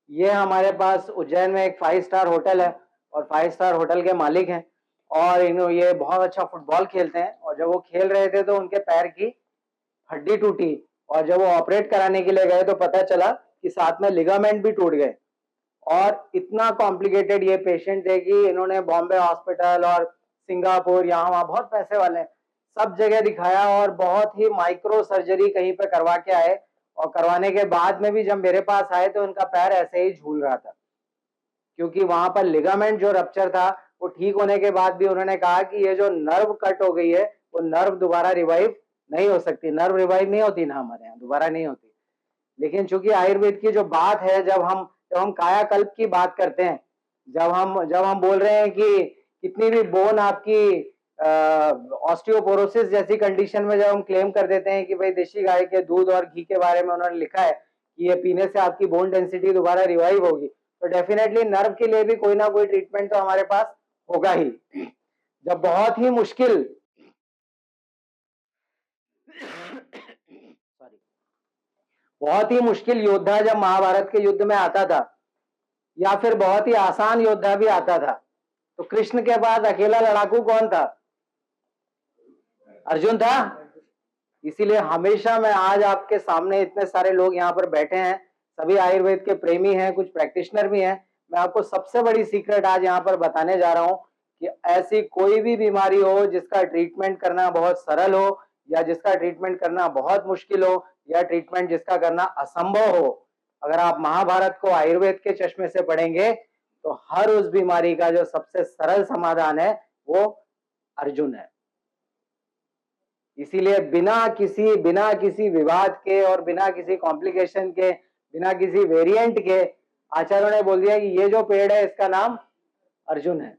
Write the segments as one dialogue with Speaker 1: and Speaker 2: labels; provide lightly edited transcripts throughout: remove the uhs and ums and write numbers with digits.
Speaker 1: ये हमारे पास उज्जैन में एक 5 स्टार होटल है और 5 स्टार होटल के मालिक हैं और ये बहुत अच्छा फुटबॉल खेलते हैं और जब वो खेल रहे थे तो उनके पैर की हड्डी टूटी और जब वो ऑपरेट कराने के लिए गए तो पता चला कि साथ में लिगामेंट भी टूट गए और इतना कॉम्प्लिकेटेड ये पेशेंट थे कि इन्होंने बॉम्बे हॉस्पिटल और सिंगापुर यहाँ वहाँ बहुत पैसे वाले हैं सब जगह दिखाया और बहुत ही माइक्रो सर्जरी कहीं पे करवा के आए और करवाने के बाद में भी जब मेरे पास आए तो उनका पैर ऐसे ही झूल रहा था क्योंकि वहां पर लिगामेंट जो रप्चर था वो ठीक होने के बाद भी उन्होंने कहा कि ये जो नर्व कट हो गई है वो नर्व दोबारा रिवाइव नहीं हो सकती। नर्व रिवाइव नहीं होती ना हमारे यहाँ, दोबारा नहीं होती। लेकिन चूंकि आयुर्वेद की जो बात है, जब हम कायाकल्प की बात करते हैं, जब हम बोल रहे हैं कि कितनी भी बोन आपकी ऑस्टियोपोरोसिस जैसी कंडीशन में जब हम क्लेम कर देते हैं कि भाई देशी गाय के दूध और घी के बारे में उन्होंने लिखा है कि ये पीने से आपकी बोन डेंसिटी दोबारा रिवाइव होगी, तो डेफिनेटली नर्व के लिए भी कोई ना कोई ट्रीटमेंट तो हमारे पास होगा ही। जब बहुत ही मुश्किल सॉरी बहुत ही मुश्किल योद्धा जब महाभारत के युद्ध में आता था या फिर बहुत ही आसान योद्धा भी आता था, तो कृष्ण के पास अकेला लड़ाकू कौन था? अर्जुन था। इसीलिए हमेशा मैं आज आपके सामने, इतने सारे लोग यहाँ पर बैठे हैं, सभी आयुर्वेद के प्रेमी हैं, कुछ प्रैक्टिशनर भी हैं, मैं आपको सबसे बड़ी सीक्रेट आज यहाँ पर बताने जा रहा हूँ कि ऐसी कोई भी बीमारी हो जिसका ट्रीटमेंट करना बहुत सरल हो या जिसका ट्रीटमेंट करना बहुत मुश्किल हो या ट्रीटमेंट जिसका करना असंभव हो, अगर आप महाभारत को आयुर्वेद के चश्मे से पढ़ेंगे तो हर उस बीमारी का जो सबसे सरल समाधान है वो अर्जुन है। इसीलिए बिना किसी विवाद के और बिना किसी कॉम्प्लिकेशन के, बिना किसी वेरिएंट के आचार्यों ने बोल दिया कि ये जो पेड़ है इसका नाम अर्जुन है।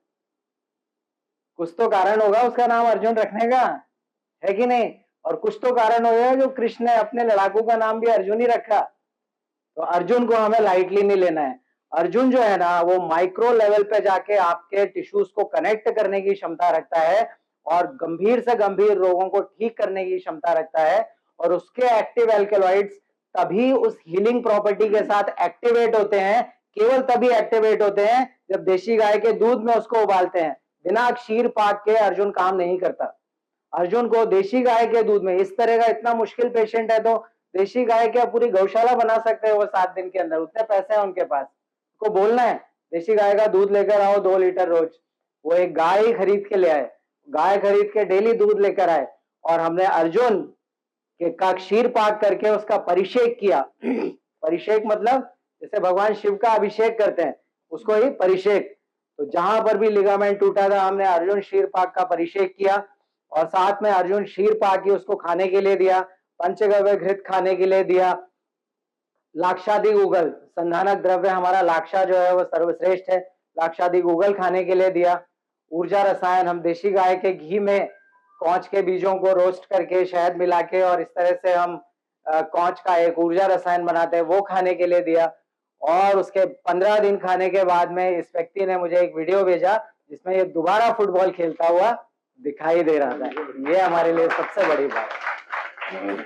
Speaker 1: कुछ तो कारण होगा उसका नाम अर्जुन रखने का, है कि नहीं? और कुछ तो कारण होगा जो कृष्ण ने अपने लड़ाकू का नाम भी अर्जुन ही रखा। तो अर्जुन को हमें लाइटली नहीं लेना है। अर्जुन जो है ना वो माइक्रो लेवल पे जाके आपके टिश्यूज को कनेक्ट करने की क्षमता रखता है और गंभीर से गंभीर रोगों को ठीक करने की क्षमता रखता है और उसके एक्टिव एल्केलॉइड्स तभी उस हीलिंग प्रॉपर्टी के साथ एक्टिवेट होते हैं, केवल तभी एक्टिवेट होते हैं जब देशी गाय के दूध में उसको उबालते हैं। बिना क्षीर पाक के अर्जुन काम नहीं करता। अर्जुन को देशी गाय के दूध में, इस तरह का इतना मुश्किल पेशेंट है तो देशी गाय क्या पूरी गौशाला बना सकते हैं वो 7 दिन के अंदर, उतने पैसे हैं उनके पास। को बोलना है देशी गाय का दूध लेकर आओ 2 लीटर रोज, वो एक गाय ही खरीद के ले आए, गाय खरीद के डेली दूध लेकर आए और हमने अर्जुन के का क्षीर पाक करके उसका परिषेक किया। परिषेक मतलब जैसे भगवान शिव का अभिषेक करते हैं उसको ही परिषेक। तो जहां पर भी लिगामेंट टूटा था हमने अर्जुन क्षीर पाक का परिषेक किया और साथ में अर्जुन क्षीर पाक ही उसको खाने के लिए दिया, पंचगव्य घृत खाने के लिए दिया, लाक्षादि गूगल संधानक द्रव्य हमारा लाक्षा जो है वो सर्वश्रेष्ठ है, लाक्षादि गूगल खाने के लिए दिया। ऊर्जा रसायन हम देशी गाय के घी में कौच के बीजों को रोस्ट करके शहद मिला के और इस तरह से हम कौच का एक ऊर्जा रसायन बनाते हैं वो खाने के लिए दिया। और उसके 15 दिन खाने के बाद में इस व्यक्ति ने मुझे एक वीडियो भेजा जिसमें ये दोबारा फुटबॉल खेलता हुआ दिखाई दे रहा था। ये हमारे लिए सबसे बड़ी बात है।